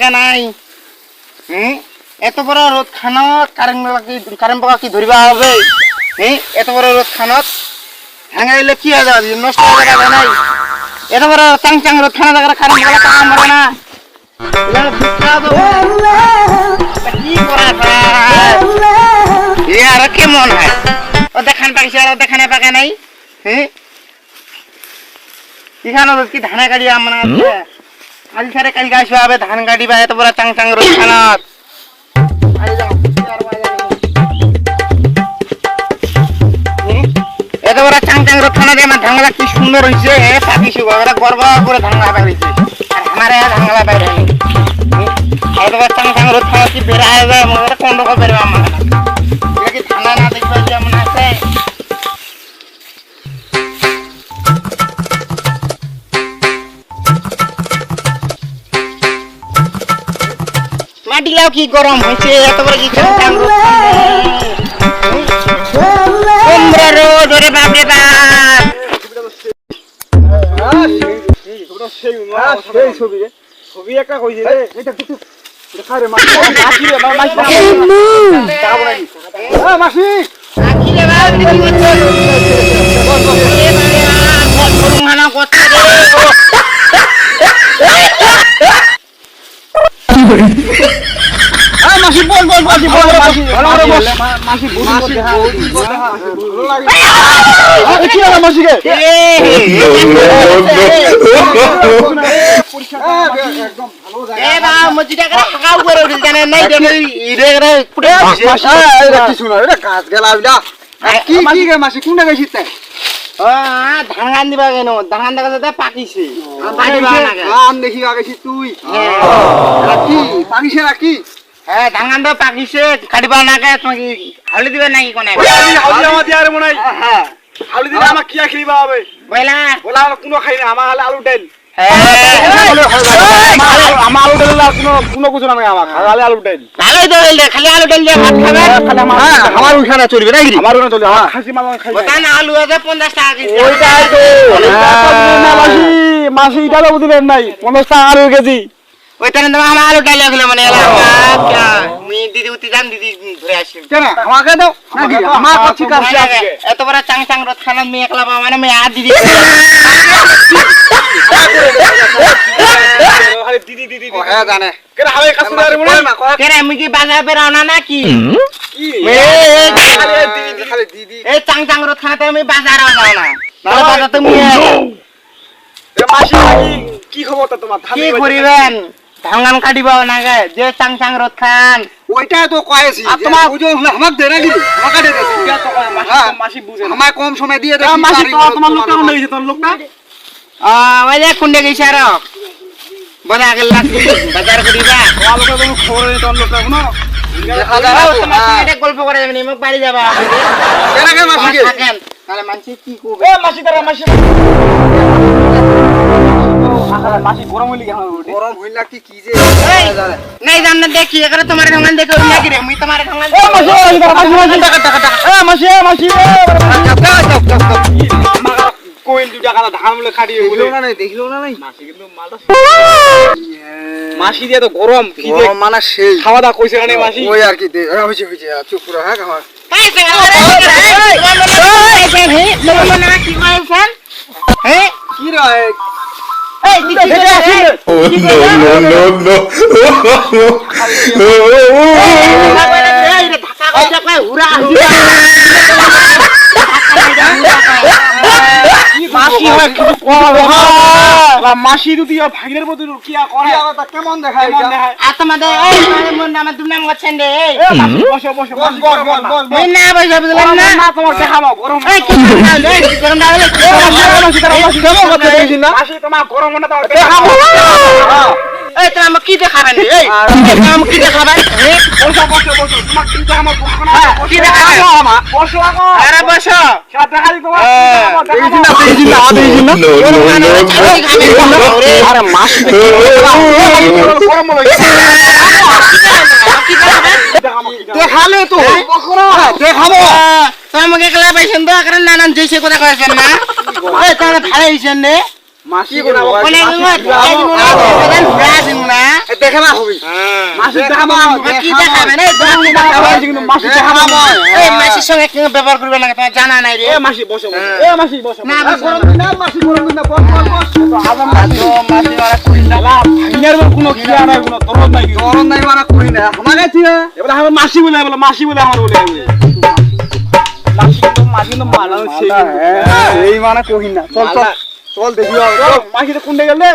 পাকা নাই এত বড় রোদ খানত কারেন্ট পাকা কি ধরিবা হবে এত বড় রোদ খানত ভাঙাইলে কি হয়ে যাবে নষ্ট হয়ে যাবে নাই এত বড় চাং চাং রোদ খানা জায়গা কারেন্ট পাকা কাম করে না কি করা আর কেমন হয় ও দেখান পাকিছে আর দেখানে পাকা নাই এখানে কি ধানে গাড়ি আমরা কাল সারে কাল গাছ হবে ধান গাড়ি বা এত বড় চাং চাং রোদ খানাত এত বড় চাং চাং রোদ খানাতে আমার ধানগুলা কি সুন্দর হয়েছে পাকিছে গর্ব করে ধানগুলা বাইর হয়েছে আর আমারে ধানগুলা বাইর হয়নি এত বড় চাং চাং রোদ খানা কি বেড়া হয়ে যায় মনে কোন রকম বেরোবে আমার কি ধানা না দেখবে যেমন আছে মাটিলাও কি গরম হয়েছে এত বড় কি চাং রোদ তোমরা রোদ ওরে বাপরে বাপ ছবি একটা কইছে রে এটা কিছু দেখা রে মাসি মাসি আকি রে বাপ দিদি বলছো এ মানে আর করুমানা করতে রে মাসি বল মাসি ভালো বল মাসি মাসি ভালো লাগে কি হলো মাসি কে একদম ভালো জায়গা এ বাবা মজিটা করে হাকাও করে উঠিল জানে নাই জানে ইরে রে পুরো মাসি এটা কি শুনো এটা কাজ গেলা বিলা কি কি গে মাসি কোন জায়গায় শীত ধান গান দিবা কেন ধান দেখা যাতে পাকিছে আম দেখি আগে তুই কি পাকিছে নাকি হ্যাঁ ধান গান তো পাকিছে কাটিবা না কে তোমাকে হাউলি দিবে নাকি কোনে হাউলি আমা দিয়ারে মনে হ্যাঁ হাউলি দিলে আমা কি খাইবা হবে বলা বলা কোনো খাই না আমা হলে আলু ডাল আমার আলু ডাল কোনো কিছু না আমা খালি আলু ডাল ভালোই তো বললে খালি আলু ডাল দিয়ে ভাত খাবে আমার ওখানে চলবে নাকি আমার ওখানে চলবে হ্যাঁ খাসি মাছ খাই ওটা না আলু আছে 50 টাকা কেজি ওইটাই তো মাসি মাসি এটা তো বুঝলেন নাই 50 টাকা আলু কেজি ওইটা না আমার আলু ডাল লাগলো মানে এলা আমি দিদি উতি জান দিদি ধরে আসি কেন আমাকে দাও নাকি আমার কাছে কাছে এত বড় চাং চাং রত খানা আমি একলা পাবো মানে আমি আর দিদি আরে দিদি দিদি হ্যাঁ জানে কেন হাওয়াই কাছে ধরে মনে না কেন আমি কি বাজার বেরাও না নাকি কি খালি দিদি এই চাং চাং রত খানাতে আমি বাজারও যাও না না বাজার তুমি মাসি কি খবরটা তোমার কি করিবেন ধান কাটিবাও না গে যে চাং চাং রত খান ওইটা তো কয়েছি তোমার বুঝো আমাকে দে নাকি আমাকে দে এটা তো মাসি বুঝে আমায় কম সময় দিয়ে দে মাসি তোমার লোক কেমন হইছে তোর লোকটা ওই যে কুন্ডে গেছে আর বড় আগের লাগি বাজার করিবা তোমার লোক তো খবর নেই তোর লোকটা কোনো দেখা যায় এটা গল্প করে যাবেন মোক বাড়ি যাবা কেন কেন মাসি থাকেন তাহলে মানছি কি করবে এ মাসি দাঁড়া মাসি মাসি গরম হইলি কেন গরম হইলা কি যে নাই জান না দেখি এখানে তোমার ঢঙ্গান দেখো নাকি রে আমি তোমার ঢঙ্গান এ মাসি টাকা মাসি কোয়েল দুটা কাটা ধান বলে খাটিয়ে দেখিলো না নাই মাসি কিন্তু মালটা মাসি দিয়ে তো গরম গরম মানে সেই খাওয়া দাওয়া কইছে না মাসি ওই আর কি হইছে চুপ করে হ্যাঁ খাওয়া কাই সঙ্গে আরে না কি কইছেন হ্যাঁ কি রে এই দিদি মাসি যদি ভাগিনের মধ্যে রুকিয়া করে কেমন দেখায় তোমাদের আমার দুনাম করছেন রে বসো না বসে বুঝলাম না তোমার দেখাবো গরম মাসি তোমার গরম না দাও দেখাবো এই তুমি আমাকে কি দেখাবেন এই তুমি আমাকে কি দেখাবেন বসো তোমার কি দেখাবো কি দেখাবো বসো আরে বসো সব দেখা দি তোমার আরে মাসি গরম দেখালে তো দেখাবো তুমি আমাকে একলা পাইছেন তো কারণ নানান জেসে কথা কইছেন না এই তাহলে ভালো হইছেন রে মাসি দেখে না হবি মাসি দেখাবো কি দেখাবেন এই কিন্তু মাসি দেখাবো এই মাসির সঙ্গে কি ব্যবহার করবে না তোমার জানা নাই রে এ মাসি বসো এ মাসি বসো না, বসো। গরম দিন না মাসি গরম দিন না বস আবার মাসি মাসি মারা কই না ভাইনার কোনো খিয়া নাই কোনো দরদ নাই দরদ নাই মানে কই না আমাকে ঠিক এবারে আমার মাসি বলে মাসি বলে আমার বলে মাসি তো মানা এই মানে কই না চল চল চল দেখি মাসি তো কোন গেলে